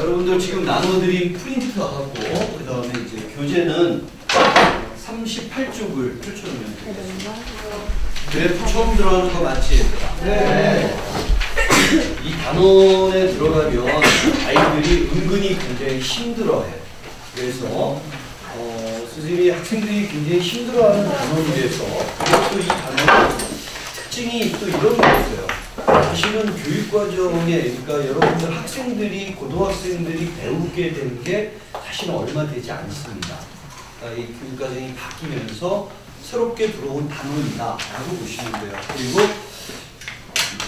여러분들 지금 나눠드린 프린트하고 그 다음에 이제 교재는 38쪽을 펼쳐놓으면 되겠습니다. 그래프 처음 들어가는 거 맞지? 네. 이 단원에 들어가면 아이들이 은근히 굉장히 힘들어해. 그래서 선생님이 학생들이 굉장히 힘들어하는 단원이라서 그리고 이 단원은 특징이 또 이런 게 있어요. 사실은 교육과정에 그러니까 여러분들 학생들이 고등학생들이 배우게 된 게 사실은 얼마 되지 않습니다. 그러니까 이 교육과정이 바뀌면서 새롭게 들어온 단원이다라고 보시면 돼요. 그리고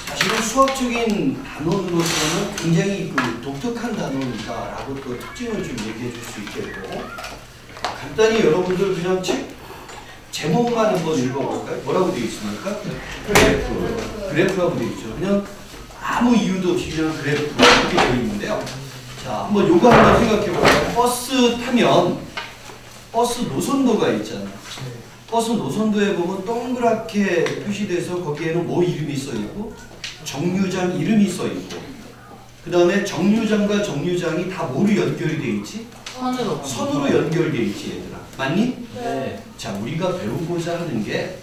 사실은 수학적인 단원으로서는 굉장히 그 독특한 단원이다라고 또 특징을 좀 얘기해 줄 수 있겠고 간단히 여러분들 그냥 책 제목만 한번 읽어볼까요? 뭐라고 되어 있습니까? 그래프라고 되어 있죠. 그냥 아무 이유도 없이 그냥 그래프 이렇게 되어 있는데요. 자, 한번 요거 한번 생각해 볼까요? 버스 타면 버스 노선도가 있잖아요. 버스 노선도에 보면 동그랗게 표시돼서 거기에는 뭐 이름이 써 있고 정류장 이름이 써 있고 그 다음에 정류장과 정류장이 다 뭐로 연결이 돼 있지? 선으로 연결돼 있지 얘들아. 맞니? 네. 자, 우리가 배우고자 하는 게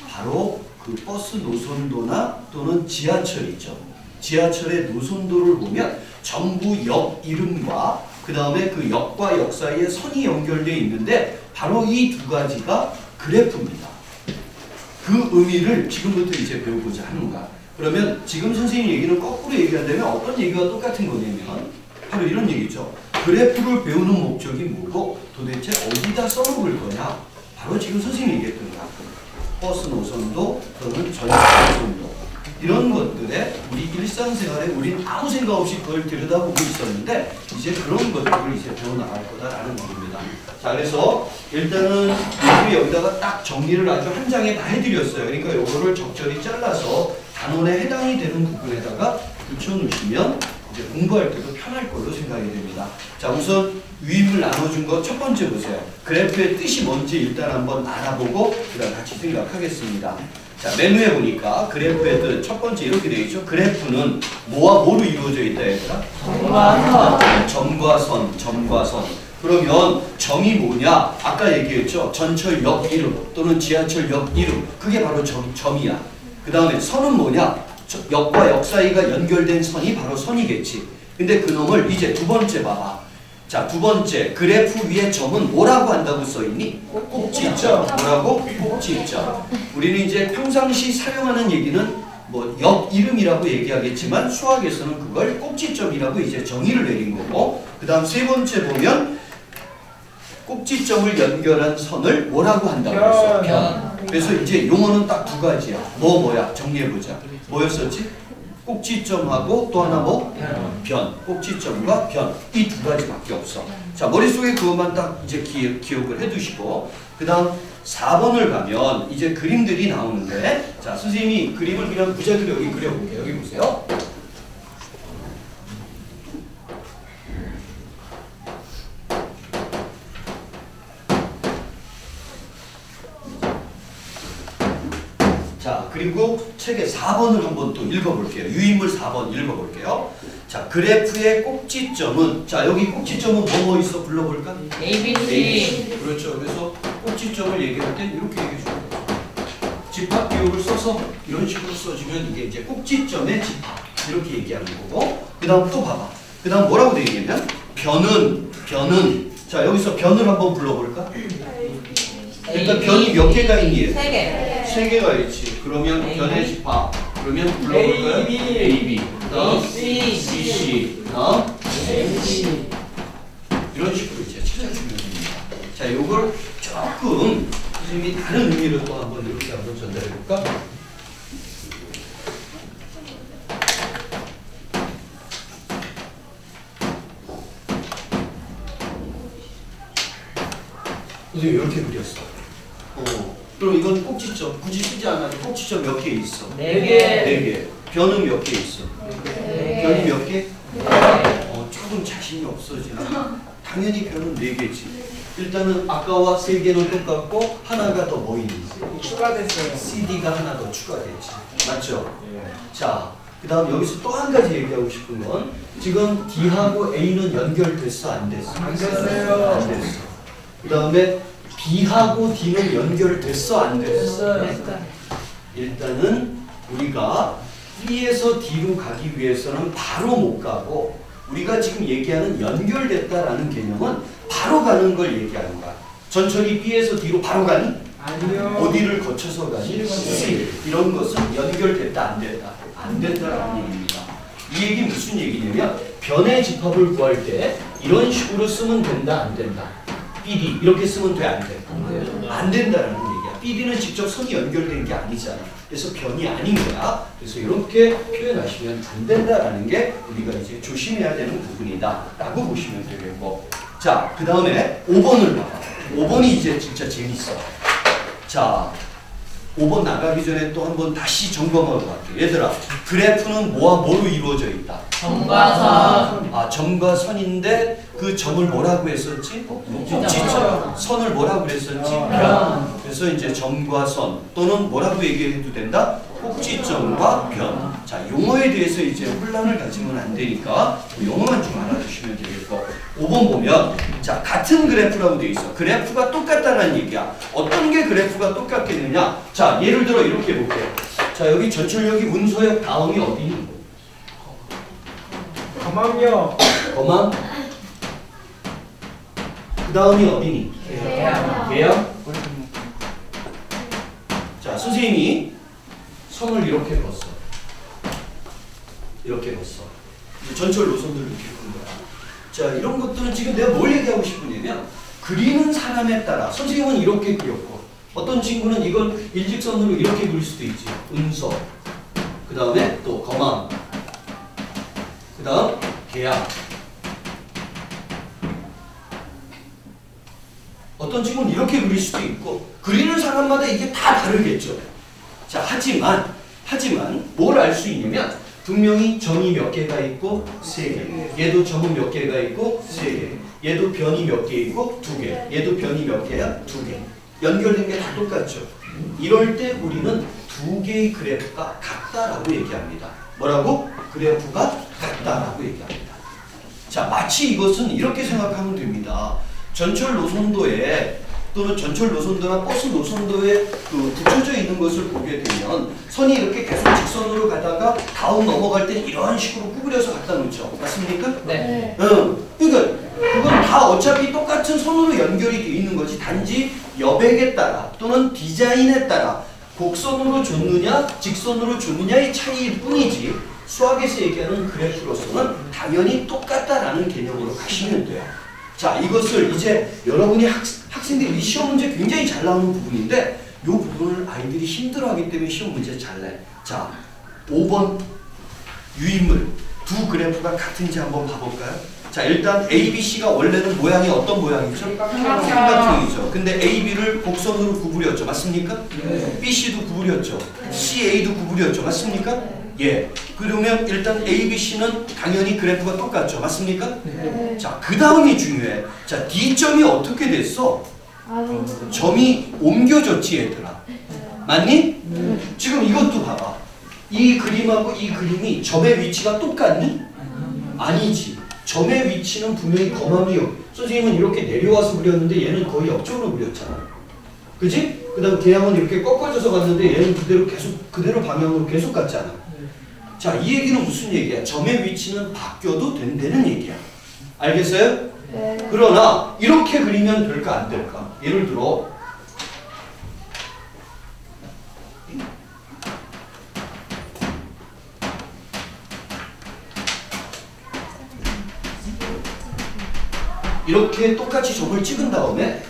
바로 그 버스 노선도나 또는 지하철 있죠. 지하철의 노선도를 보면 전부 역 이름과 그 다음에 그 역과 역 사이에 선이 연결되어 있는데 바로 이 두 가지가 그래프입니다. 그 의미를 지금부터 이제 배우고자 하는 거야. 그러면 지금 선생님 얘기는 거꾸로 얘기한다면 어떤 얘기가 똑같은 거냐면 바로 이런 얘기죠. 그래프를 배우는 목적이 뭐고 도대체 어디다 써먹을 거냐? 바로 지금 선생님이 얘기했던 거야. 버스 노선도 또는 전철 노선도 이런 것들에 우리 일상생활에 우린 아무 생각 없이 그걸 들여다보고 있었는데 이제 그런 것들을 이제 배워나갈 거다라는 겁니다. 자, 그래서 일단은 여기다가 딱 정리를 아주 한 장에 다 해드렸어요. 그러니까 요거를 적절히 잘라서 단원에 해당이 되는 부분에다가 붙여놓으시면 이제 공부할 때도 편할 걸로 생각이 됩니다. 자, 우선 유임을 나눠준 거 첫 번째 보세요. 그래프의 뜻이 뭔지 일단 한번 알아보고 그다음 같이 생각하겠습니다. 자, 메뉴에 보니까 그래프의 뜻 첫 번째 이렇게 되어 있죠. 그래프는 뭐와 뭐로 이루어져 있다 얘들아? 점과 선. 그러면 점이 뭐냐? 아까 얘기했죠. 전철역 이름 또는 지하철역 이름. 그게 바로 점이야. 그 다음에 선은 뭐냐? 역과 역 사이가 연결된 선이 바로 선이겠지. 근데 그놈을 이제 두 번째 봐봐. 자, 두 번째 그래프 위에 점은 뭐라고 한다고 써있니? 꼭지점. 뭐라고? 꼭지점. 우리는 이제 평상시 사용하는 얘기는 뭐 역 이름이라고 얘기하겠지만 수학에서는 그걸 꼭지점이라고 이제 정의를 내린 거고 그 다음 세 번째 보면 꼭지점을 연결한 선을 뭐라고 한다고 했어? 변. 그래서 이제 용어는 딱 두 가지야. 뭐야? 정리해보자. 뭐였었지? 꼭지점하고 또 하나 뭐? 변. 꼭지점과 변. 이 두 가지밖에 없어. 자, 머릿속에 그것만 딱 이제 기억을 해두시고 그 다음 4번을 가면 이제 그림들이 나오는데 자, 선생님이 그림을 그냥 무작위로 여기 그려볼게요. 여기 보세요. 자, 그리고 책의 4번을 한번 또 읽어볼게요. 유인물 4번 읽어볼게요. 자, 그래프의 꼭지점은 자, 여기 꼭지점은 뭐 있어? 불러볼까? ABC. 그렇죠. 그래서 꼭지점을 얘기할 때 이렇게 얘기해 주는 거죠. 집합 기호를 써서 이런 식으로 써주면 이게 이제 꼭지점의 집합 이렇게 얘기하는 거고 그 다음 또 봐봐. 그 다음 뭐라고 되어 있냐면 변은 자, 여기서 변을 한번 불러볼까? 일단 변이 몇 개가 있니? 3개. 3개가 있지. 그러면 변의 집합. 그러면 불러볼까요? AB. 그다음 CC. 그다음 AC. 이런 식으로 이제 찾아주면 됩니다. 자, 요걸 조금 선생님이 다른 의미로 또 한번 이렇게 한번 전달해 볼까? 선생님 이렇게 그렸어. 그럼 이건 꼭지점 굳이 쓰지 않아도 꼭지점 몇 개 있어? 4개. 변은 몇 개 있어? 변이 몇 개? 조금 자신이 없어지나? 당연히 변은 4개지. 일단은 아까와 3개는 똑같고 하나가 더 뭐 있는지? 추가됐어요. CD가 하나 더 추가됐지. 맞죠? 자, 그 다음 여기서 또 한 가지 얘기하고 싶은 건 지금 D하고 A는 연결됐어? 안 됐어? 안 됐어요. 안 됐어. 그 다음에 B하고 D는 연결됐어? 안 됐어? 일단은 우리가 B에서 D로 가기 위해서는 바로 못 가고 우리가 지금 얘기하는 연결됐다라는 개념은 바로 가는 걸 얘기하는 거야. 전철이 B에서 D로 바로 가니? 아니요. 어디를 거쳐서 가니? C. 이런 것은 연결됐다 안 됐다? 안 된다라는 얘기입니다. 이 얘기 무슨 얘기냐면 변의 집합을 구할 때 이런 식으로 쓰면 된다 안 된다? BD 이렇게 쓰면 돼 안 돼? 안 된다라는 얘기야. BD는 직접 선이 연결된 게 아니잖아. 그래서 변이 아닌 거야. 그래서 이렇게 표현하시면 안 된다라는 게 우리가 이제 조심해야 되는 부분이다 라고 보시면 되겠고, 자, 그 다음에 5번을 봐봐. 5번이 이제 진짜 재밌어. 자, 5번 나가기 전에 또 한번 다시 점검하고 갈게요. 얘들아, 그래프는 뭐와 뭐로 이루어져 있다? 점과 선. 아, 점과 선인데 그 점을 뭐라고 했었지? 꼭지점. 선을 뭐라고 그랬었지? 변. 그래서 이제 점과 선 또는 뭐라고 얘기해도 된다? 꼭지점과 변. 자, 용어에 대해서 이제 혼란을 가지면 안 되니까 용어만 좀 알아주시면 되겠고, 5번 보면 자, 같은 그래프라고 돼 있어. 그래프가 똑같다는 얘기야. 어떤 게 그래프가 똑같겠느냐? 자, 예를 들어 이렇게 볼게요. 자, 여기 전철역이 운서역 다음이 어디니? 가망요. 거망. 그 다음이 어디니? 계양. 자, 선생님이 선을 이렇게 그었어. 이렇게 그었어. 전철 노선들을 이렇게 그은 거야. 자, 이런 것들은 지금 내가 뭘 얘기하고 싶으냐면 그리는 사람에 따라 선생님은 이렇게 그렸고 어떤 친구는 이걸 일직선으로 이렇게 그릴 수도 있지. 운서. 그 다음에 또 거망. 그 다음 계약. 어떤 친구는 이렇게 그릴 수도 있고 그리는 사람마다 이게 다 다르겠죠. 자, 하지만 뭘 알 수 있냐면 분명히 점이 몇 개가 있고 3개, 얘도 점은 몇 개가 있고 3개, 얘도 변이 몇 개 있고 2개, 얘도 변이 몇 개야? 2개. 연결된 게 다 똑같죠. 이럴 때 우리는 2개의 그래프가 같다라고 얘기합니다. 뭐라고? 그래프가 같다라고 얘기합니다. 자, 마치 이것은 이렇게 생각하면 됩니다. 전철 노선도에 또는 전철 노선도나 버스 노선도에 그 붙여져 있는 것을 보게 되면 선이 이렇게 계속 직선으로 가다가 다음 넘어갈 때 이런 식으로 구부려서 갖다 놓죠. 맞습니까? 네. 그러니까 그건 다 어차피 똑같은 선으로 연결이 되어 있는 거지. 단지 여백에 따라 또는 디자인에 따라 곡선으로 줬느냐 직선으로 줬느냐의 차이일 뿐이지 수학에서 얘기하는 그래프로서는 당연히 똑같다라는 개념으로 가시면 돼요. 자, 이것을 이제 여러분이 학생들이 시험 문제 굉장히 잘 나오는 부분인데 이 부분을 아이들이 힘들어하기 때문에 시험 문제 잘 내. 자, 5번 유인물 두 그래프가 같은지 한번 봐볼까요? 자, 일단 A, B, C가 원래는 모양이 어떤 모양이죠? 삼각형이죠. 근데 A, B를 곡선으로 구부렸죠. 맞습니까? 네. B, C도 구부렸죠. C, A도 구부렸죠. 맞습니까? 예. 그러면 일단 A, B, C는 당연히 그래프가 똑같죠. 맞습니까? 네. 자, 그 다음이 중요해. 자, D점이 어떻게 됐어? 점이 옮겨졌지, 얘들아. 맞니? 지금 이것도 봐봐. 이 그림하고 이 그림이 점의 위치가 똑같니? 아니지. 점의 위치는 분명히 거망이요. 선생님은 이렇게 내려와서 그렸는데 얘는 거의 옆쪽으로 그렸잖아. 그지? 그 다음 계양은 이렇게 꺾어져서 갔는데 얘는 그대로 방향으로 계속 갔잖아. 자, 이 얘기는 무슨 얘기야? 점의 위치는 바뀌어도 된다는 얘기야. 알겠어요? 네. 그러나 이렇게 그리면 될까 안 될까? 예를 들어 이렇게 똑같이 점을 찍은 다음에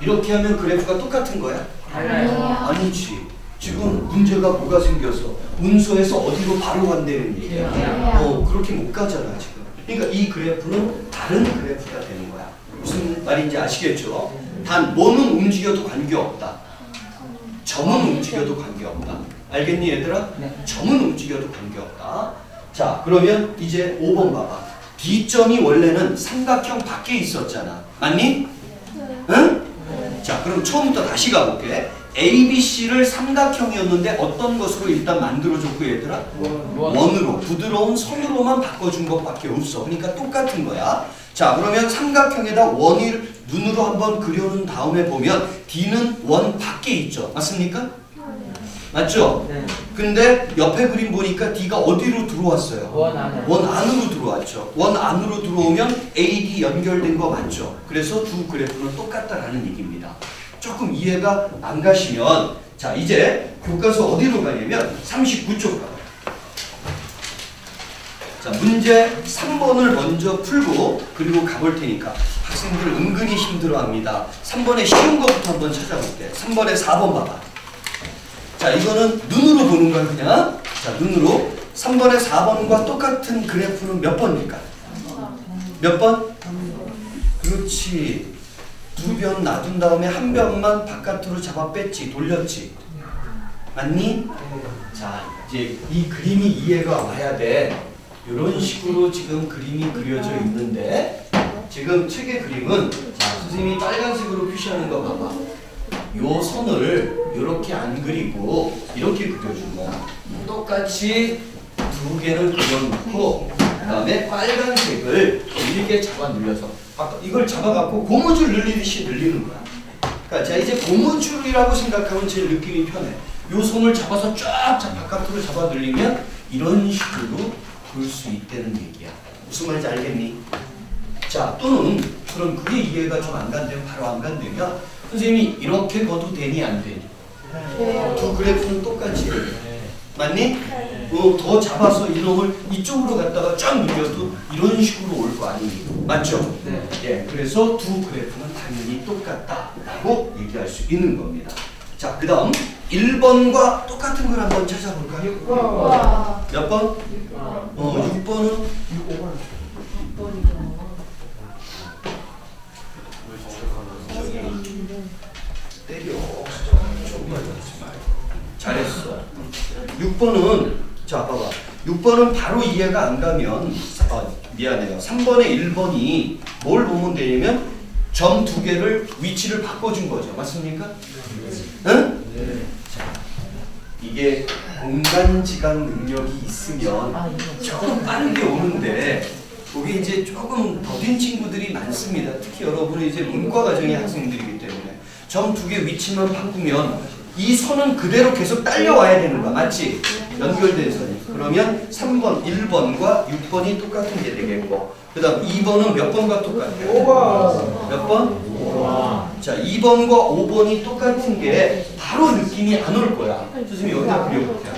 이렇게 하면 그래프가 똑같은 거야? 아니지. 지금 문제가 뭐가 생겨서 운서에서 어디로 바로 간다는 얘기야. 그렇게 못 가잖아 지금. 그러니까 이 그래프는 다른 그래프가 되는 거야. 무슨 말인지 아시겠죠? 단 뭐는 움직여도 관계없다. 점은 움직여도 관계없다. 알겠니 얘들아? 점은 움직여도 관계없다. 자, 그러면 이제 5번 봐봐. D점이 원래는 삼각형 밖에 있었잖아. 맞니? 응? 자, 그럼 처음부터 다시 가볼게. ABC를 삼각형이었는데 어떤 것으로 일단 만들어줬고 얘들아? 원으로, 부드러운 선으로만 바꿔준 것밖에 없어. 그러니까 똑같은 거야. 자, 그러면 삼각형에다 원을 눈으로 한번 그려놓은 다음에 보면 D는 원 밖에 있죠. 맞습니까? 맞죠? 네. 근데 옆에 그림 보니까 D가 어디로 들어왔어요? 원 안에. 원 안으로 들어왔죠. 원 안으로 들어오면 AD 연결된 거 맞죠? 그래서 두 그래프는 똑같다라는 얘기입니다. 조금 이해가 안 가시면 자, 이제 교과서 어디로 가냐면 39쪽 가요. 자, 문제 3번을 먼저 풀고 그리고 가볼 테니까 학생들 은근히 힘들어합니다. 3번에 쉬운 것부터 한번 찾아볼게. 3번에 4번 봐봐. 자, 이거는 눈으로 보는 거야 그냥. 자, 눈으로 3번에 4번과 똑같은 그래프는 몇 번일까? 몇 번? 그렇지. 두 변 놔둔 다음에 한 변만 바깥으로 잡아 뺐지, 돌렸지. 맞니? 자, 이제 이 그림이 이해가 와야 돼. 이런 식으로 지금 그림이 그려져 있는데 지금 책의 그림은 자, 선생님이 빨간색으로 표시하는 거 봐봐. 요 선을 이렇게 안 그리고 이렇게 그려준 거야. 똑같이 두 개를 그려놓고 그 다음에 빨간색을 길게 잡아 늘려서 아까 이걸 잡아갖고 고무줄 늘리듯이 늘리는 거야. 그러니까 자, 이제 고무줄이라고 생각하면 제일 느낌이 편해. 요 손을 잡아서 쫙 바깥으로 잡아 늘리면 이런 식으로 볼 수 있다는 얘기야. 무슨 말인지 알겠니? 자, 또는 그럼 그게 이해가 좀 안 간다면 바로 안 간다면 선생님이 이렇게 거도 되니 안 되니? 두 그래프는 똑같이 맞니? 더 잡아서 이놈을 이쪽으로 갖다가 쫙 늘려도 이런 식으로 올 거 아니니? 맞죠? 네. 예, 그래서 두 그래프는 당연히 똑같다라고 얘기할 수 있는 겁니다. 자, 그 다음 1번과 똑같은 걸 한번 찾아볼까요? 몇 번? 6번은? 6번은? 때려. 조금만 하지 말고. 잘했어. 6번은 자, 봐봐. 6번은 바로 이해가 안 가면 미안해요. 3번에 1번이 뭘 보면 되냐면 점 두 개를 위치를 바꿔준 거죠. 맞습니까? 응? 네. 자, 이게 공간지각 능력이 있으면 조금 빠르게 오는데 그게 이제 조금 더딘 친구들이 많습니다. 특히 여러분은 이제 문과 과정의 학생들이기 때문에 점 두 개 위치만 바꾸면 이 선은 그대로 계속 딸려와야 되는 거야. 맞지? 연결된 선이. 그러면 3번, 1번과 6번이 똑같은 게 되겠고 그 다음 2번은 몇 번과 똑같아요? 5번. 몇 번? 5번. 자, 2번과 5번이 똑같은 게 바로 느낌이 안 올 거야. 선생님이 여기다 그려볼게요.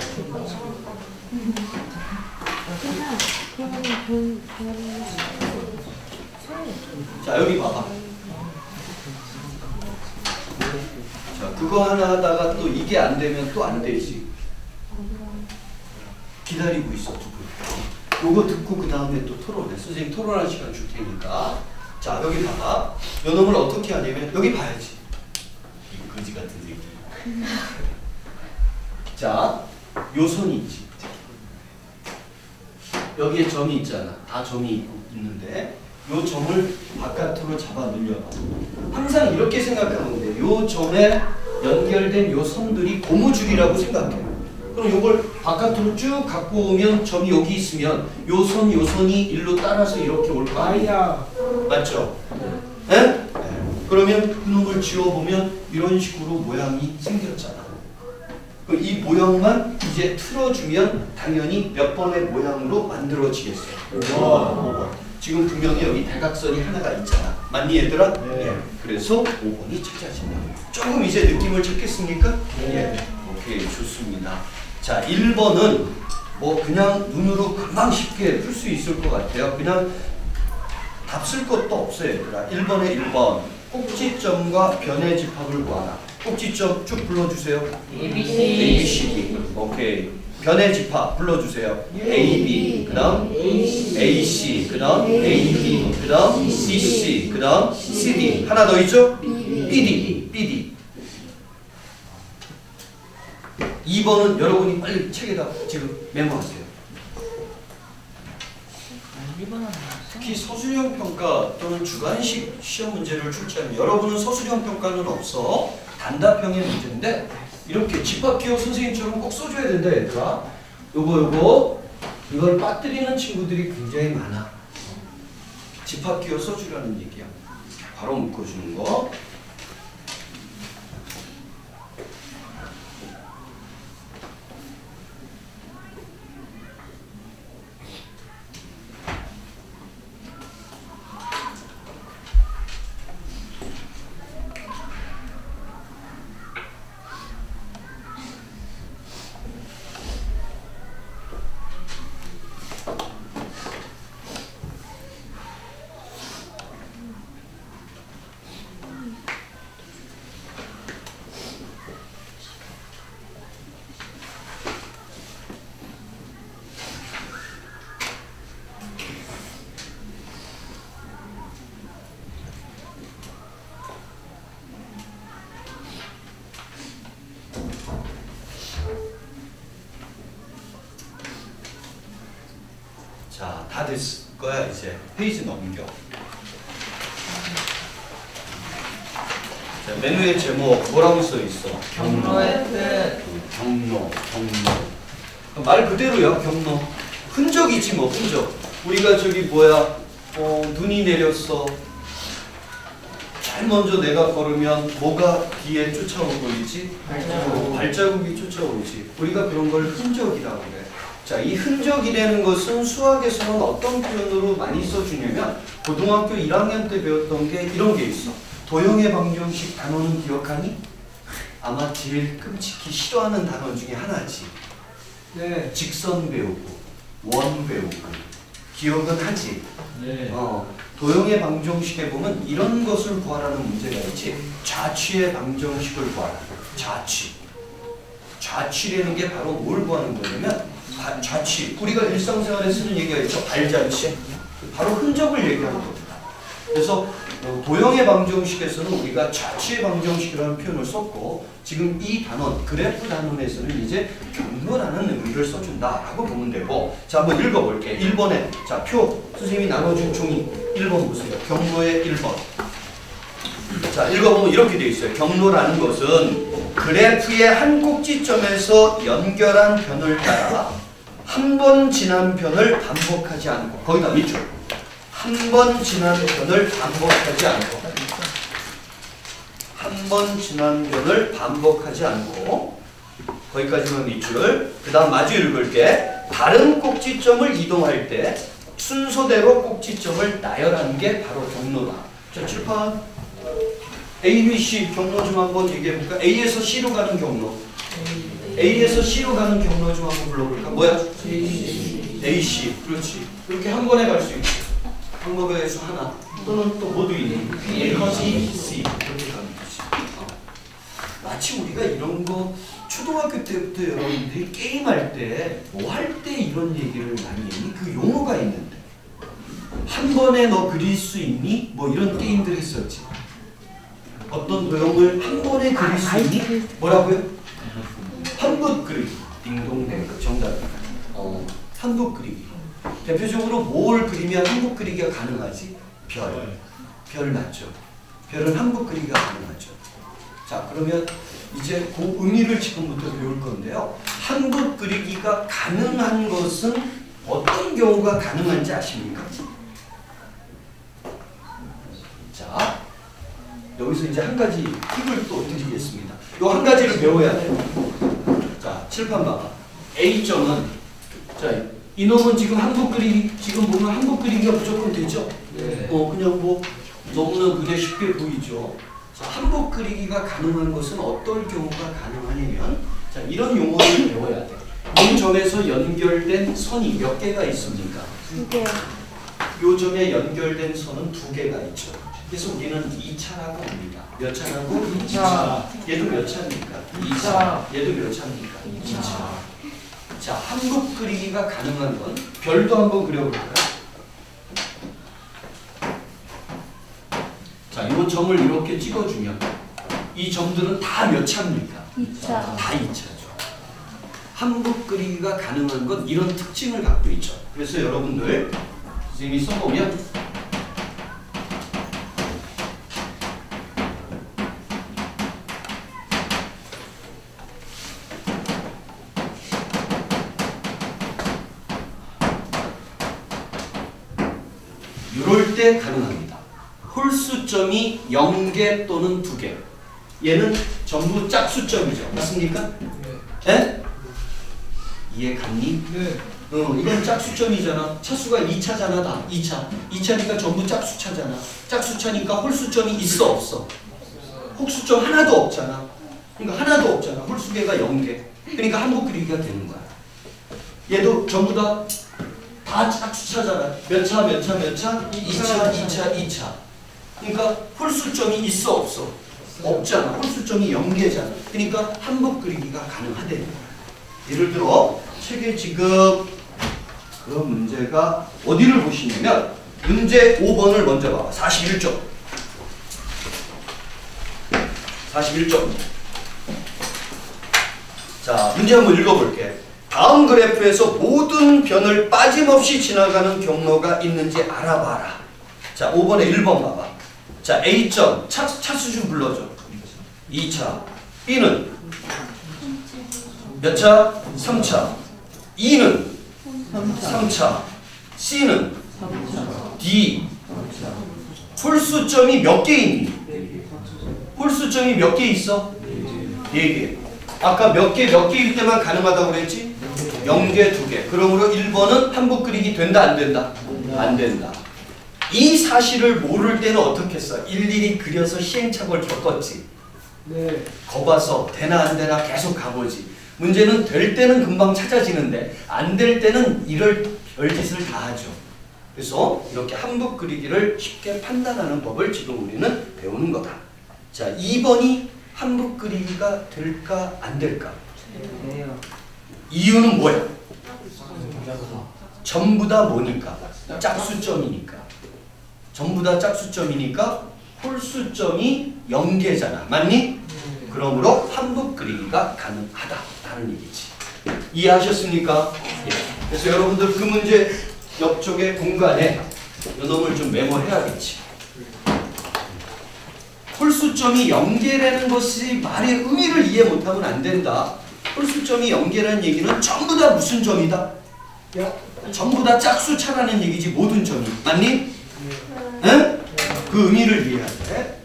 자, 여기 봐봐. 자, 그거 하나 하다가 또 이게 안 되면 또 안 되지. 기다리고 있어, 두 분. 요거 듣고 그 다음에 또 토론해. 선생님 토론할 시간 줄 테니까. 자, 여기 봐봐. 요 놈을 어떻게 하냐면 여기 봐야지. 이 거지 같은 새끼. 자, 요 선이 있지. 여기에 점이 있잖아. 다 점이 있는데 요 점을 바깥으로 잡아 늘려봐. 항상 이렇게 생각하면 돼. 요 점에 연결된 요 선들이 고무줄이라고 생각해. 그럼 요걸 바깥으로 쭉 갖고 오면 점이 여기 있으면 요 선이 일로 따라서 이렇게 올 거 아니야. 맞죠? 네? 네. 그러면 그놈을 지워보면 이런 식으로 모양이 생겼잖아. 그럼 이 모양만 이제 틀어주면 당연히 몇 번의 모양으로 만들어지겠어요. 5번. 지금 분명히 여기 대각선이 하나가 있잖아. 맞니 얘들아? 네. 예. 그래서 5번이 찾아진다. 조금 이제 느낌을 찾겠습니까? 네. 예. 오케이, 좋습니다. 자, 1번은 뭐 그냥 눈으로 금방 쉽게 풀 수 있을 것 같아요. 그냥 답 쓸 것도 없어요, 얘들아. 1번에 1번. 꼭지점과 변의 집합을 구하라. 꼭지점 쭉 불러주세요. ABCD. 오케이. 변의 집합 불러주세요. AB. 그 다음 AC. 그 다음 AB. 그 다음 CC. 그 다음 CD. 하나 더 있죠? BD. 2번은 여러분이 빨리 책에다 지금 메모하세요. 특히 서술형 평가 또는 주관식 시험 문제를 출제하면 여러분은 서술형 평가는 없어. 단답형의 문제인데 이렇게 집합기호 선생님처럼 꼭 써줘야 된다 얘들아. 이걸 빠뜨리는 친구들이 굉장히 많아. 집합기호 써주라는 얘기야. 바로 묶어주는 거. 자, 다 됐을 거야. 이제 페이지 넘겨. 자, 메뉴의 제목 뭐라고 써 있어? 경로의 뜻. 경로. 말 그대로야. 경로. 흔적이지 뭐 흔적. 우리가 저기 눈이 내렸어. 제일 먼저 내가 걸으면 뭐가 뒤에 쫓아오고 있지? 발자국이 쫓아오지. 우리가 그런 걸 흔적이라고 그래. 자, 이 흔적이라는 것은 수학에서는 어떤 표현으로 많이 써주냐면 고등학교 1학년 때 배웠던 게 이런 게 있어. 도형의 방정식 단어는 기억하니? 아마 제일 끔찍히 싫어하는 단어 중에 하나지. 네. 직선 배우고 원 배우고 기억은 하지. 네. 도형의 방정식에 보면 이런 것을 구하라는 문제가 있지. 좌취의 방정식을 구하라. 좌취라는 게 바로 뭘 구하는 거냐면 좌취. 우리가 일상생활에 쓰는 얘기가 있죠. 발자취. 바로 흔적을 얘기하는 겁니다. 그래서 도형의 방정식에서는 우리가 좌취의 방정식이라는 표현을 썼고 지금 이 단원, 그래프 단원에서는 이제 경로라는 의미를 써준다라고 보면 되고 자, 한번 읽어볼게. 1번에 자, 표 선생님이 나눠준 종이 1번 보세요. 경로의 1번. 자, 읽어보면 이렇게 되어 있어요. 경로라는 것은 그래프의 한 꼭지점에서 연결한 변을 따라 한 번 지난 변을 반복하지 않고 거기다 밑줄 한 번 지난 변을 반복하지 않고 한 번 지난 변을 반복하지 않고 거기까지만 밑줄. 그 다음 마주 읽을게. 다른 꼭지점을 이동할 때 순서대로 꼭지점을 나열하는 게 바로 경로다. 자, 칠판 A, B, C 경로 좀 한번 얘기해볼까? A에서 C로 가는 경로. A에서 C로 가는 경로 좀 한번 불러볼까? 뭐야? A, C. 그렇지. 이렇게 한 번에 갈 수 있지. 방법의 수 하나. 또는 또 모두 있니? B, C. 이렇게 가는 거지. 마치 우리가 이런 거 초등학교 때부터 여러분들이 게임할 때 뭐 할 때 이런 얘기를 많이 했니? 그 용어가 있는데 한 번에 너 그릴 수 있니? 뭐 이런 게임들 했었지. 어떤 도형을 한 번에 그릴 수 있니? 뭐라고요? 한붓 그리기. 딩동댕. 정답입니다. 한붓 그리기. 대표적으로 뭘 그리면 한붓 그리기가 가능하지? 별 맞죠. 별은 한붓 그리기가 가능하죠. 자, 그러면 이제 그 의미를 지금부터 배울 건데요. 한붓 그리기가 가능한 것은 어떤 경우가 가능한지 아십니까? 자, 여기서 이제 한 가지 팁을 또 드리겠습니다. 요 한 가지를 배워야 돼요. 자, 칠판 봐봐. A점은 자, 이놈은 지금 한붓 그리기 지금 보면 한붓 그리기가 무조건 되죠? 네. 그냥 뭐 너무나 그게 쉽게 보이죠. 자, 한붓 그리기가 가능한 것은 어떤 경우가 가능하냐면 자, 이런 용어를 배워야 돼. 이 점에서 연결된 선이 몇 개가 있습니까? 2개. 요 점에 연결된 선은 2개가 있죠. 그래서 우리는 2차라고 합니다. 몇 차라고? 2차. 얘도 몇 차입니까? 2차. 얘도 몇 차입니까? 2차. 자, 한붓 그리기가 가능한 건 별도 한번 그려볼까요? 자, 이 점을 이렇게 찍어주면 이 점들은 다 몇 차입니까? 2차. 다 2차죠. 한붓 그리기가 가능한 건 이런 특징을 갖고 있죠. 그래서 여러분들 선생님이 써보면 이럴 때 가능합니다. 홀수점이 0개 또는 2개. 얘는 전부 짝수점이죠. 맞습니까? 네? 이해 갔니? 네. 이건 짝수점이잖아. 차수가 2차잖아. 다 2차. 2차니까 전부 짝수차잖아. 짝수차니까 홀수점이 있어 없어? 홀수점 하나도 없잖아. 그러니까 하나도 없잖아. 홀수개가 0개. 그러니까 한복 그리기가 되는 거야. 얘도 전부 다 짝수차잖아. 몇 차, 몇 차, 몇 차? 2차, 2차, 2차. 그러니까 홀수점이 있어 없어? 없잖아. 홀수점이 0개잖아. 그러니까 한복 그리기가 가능하다는 거야. 예를 들어 책에 지금 그 문제가 어디를 보시냐면 문제 5번을 먼저 봐봐. 41쪽. 41쪽. 자, 문제 한번 읽어볼게. 다음 그래프에서 모든 변을 빠짐없이 지나가는 경로가 있는지 알아봐라. 자, 5번에 1번 봐봐. 자, A점 차수 좀 불러줘. 2차. B는 몇 차? 3차. E는 3차. C는 D. 홀수점이 몇 개 있니? 홀수점이 몇 개 있어? 4개. 아까 몇 개일 때만 가능하다고 그랬지? 0개, 2개. 그러므로 1번은 한복 그리기 된다, 안 된다? 안 된다. 이 사실을 모를 때는 어떻게 했어? 일일이 그려서 시행착오를 겪었지. 네. 거봐서 되나 안 되나 계속 가보지. 문제는 될 때는 금방 찾아지는데 안 될 때는 이럴 별짓을 다 하죠. 그래서 이렇게 한복 그리기를 쉽게 판단하는 법을 지금 우리는 배우는 거다. 자, 2번이 한복 그리기가 될까 안 될까? 돼요. 이유는 뭐야? 전부 다 뭐니까? 짝수점이니까. 전부 다 짝수점이니까 홀수점이 0개잖아. 맞니? 그러므로 한복 그리기가 가능하다라는 얘기지. 이해하셨습니까? 예. 그래서 여러분들 그 문제 옆쪽에 공간에 요놈을 좀 메모해야겠지. 홀수점이 0개라는 것이 말의 의미를 이해 못하면 안 된다. 홀수점이 0개라는 얘기는 전부 다 무슨 점이다? 전부 다 짝수차라는 얘기지. 모든 점이. 맞니? 응? 그 의미를 이해해야 돼.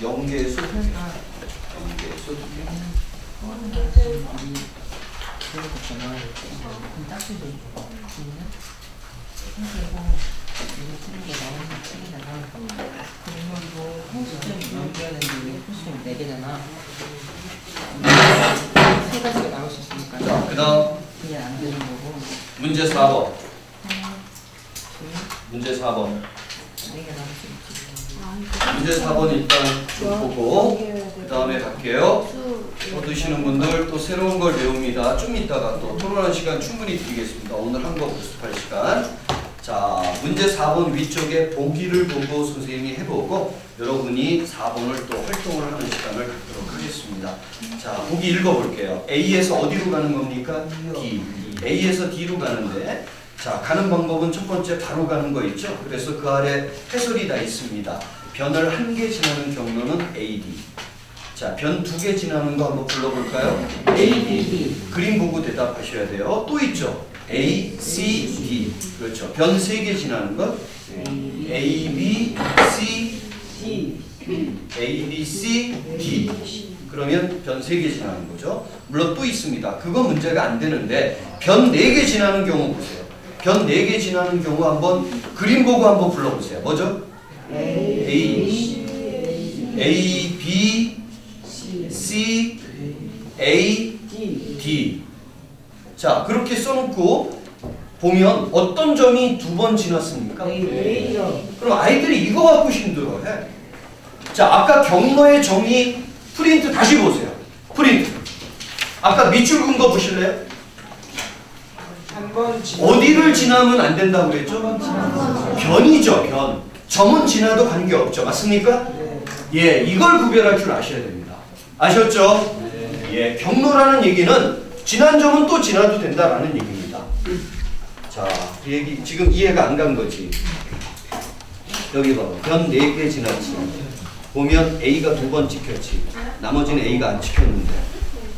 영계수, 영계수. 자, 그다음 문제 4번. 문제 4번. 문제 4번 일단 쭉 보고 그 다음에 갈게요. 얻으시는 분들 또 새로운 걸 배웁니다. 좀 이따가 또 토론하는 시간 충분히 드리겠습니다. 오늘 한 거 복습할 시간. 자, 문제 4번 위쪽에 보기를 보고 선생님이 해보고 여러분이 4번을 또 활동을 하는 시간을 갖도록 하겠습니다. 자, 보기 읽어볼게요. A에서 어디로 가는 겁니까? D. A에서 D로 가는데 자, 가는 방법은 첫 번째 바로 가는 거 있죠? 그래서 그 아래 해설이 다 있습니다. 변을 1개 지나는 경로는 AD. 자, 변 2개 지나는 거 한번 불러볼까요? AD. 그림 보고 대답하셔야 돼요. 또 있죠? A, C, D. 그렇죠. 변 3개 지나는 것 A, B, C, D. A, B, C, D. 그러면 변 3개 지나는 거죠. 물론 또 있습니다. 그거 문제가 안 되는데 변 4개 지나는 경우 보세요. 변 4개 지나는 경우 한번 그림 보고 한번 불러보세요. 뭐죠? A, B, C, A, D. 자, 그렇게 써놓고 보면 어떤 점이 2번 지났습니까? 그럼 아이들이 이거 갖고 힘들어해. 자, 아까 경로의 정의 프린트 다시 보세요. 프린트. 아까 밑줄 긋은 거 보실래요? 어디를 지나면 안 된다고 그랬죠? 변이죠, 변. 점은 지나도 관계없죠. 맞습니까? 네. 예, 이걸 구별할 줄 아셔야 됩니다. 아셨죠? 예, 경로라는 얘기는 지난 점은 또 지나도 된다라는 얘기입니다. 자, 그 얘기 지금 이해가 안 간 거지. 여기 봐봐. 변 4개 지났지. 보면 A가 2번 찍혔지. 나머지는 A가 안 찍혔는데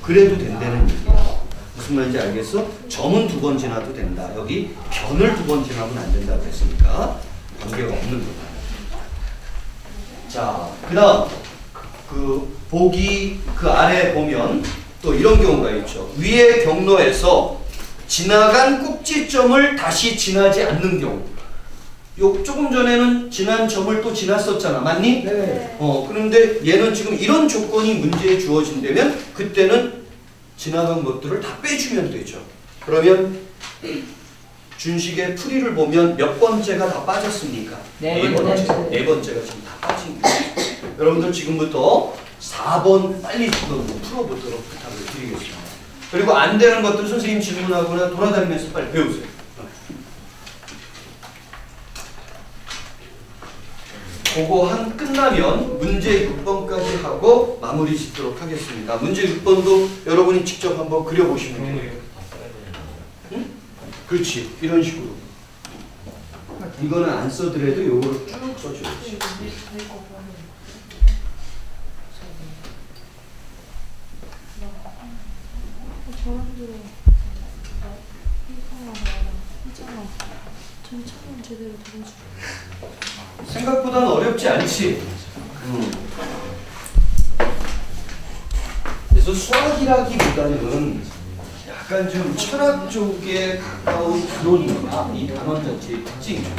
그래도 된다는 얘기야. 무슨 말인지 알겠어? 점은 2번 지나도 된다. 여기 변을 2번 지나면 안 된다고 했으니까 관계가 없는 거다. 자, 그 다음 그 보기 그 아래 보면 또 이런 경우가 있죠. 위의 경로에서 지나간 꼭지점을 다시 지나지 않는 경우. 요 조금 전에는 지난 점을 또 지났었잖아. 맞니? 네. 그런데 얘는 지금 이런 조건이 문제에 주어진다면 그때는 지나간 것들을 다 빼주면 되죠. 그러면 준식의 풀이를 보면 몇 번째가 다 빠졌습니까? 네 번째. 네 번째가 지금 다 빠진 거예요. 여러분들 지금부터 4번 빨리 풀어보도록 부탁을 드리겠습니다. 그리고 안 되는 것들 선생님 질문하거나 돌아다니면서 빨리 배우세요. 그거 한 끝나면 문제 6번까지 하고 마무리 짓도록 하겠습니다. 문제 6번도 여러분이 직접 한번 그려보시면 돼요. 응? 그렇지. 이런 식으로. 이거는 안 써더라도 요거를 쭉 써줘야지. 저랑도 있잖아. 전 차는 제대로 들어주고. 생각보다는 어렵지 않지. 그래서 수학이라기보다는 약간 좀 철학 쪽에 가까운 단원이구나. 이 단원 자체의 특징이죠.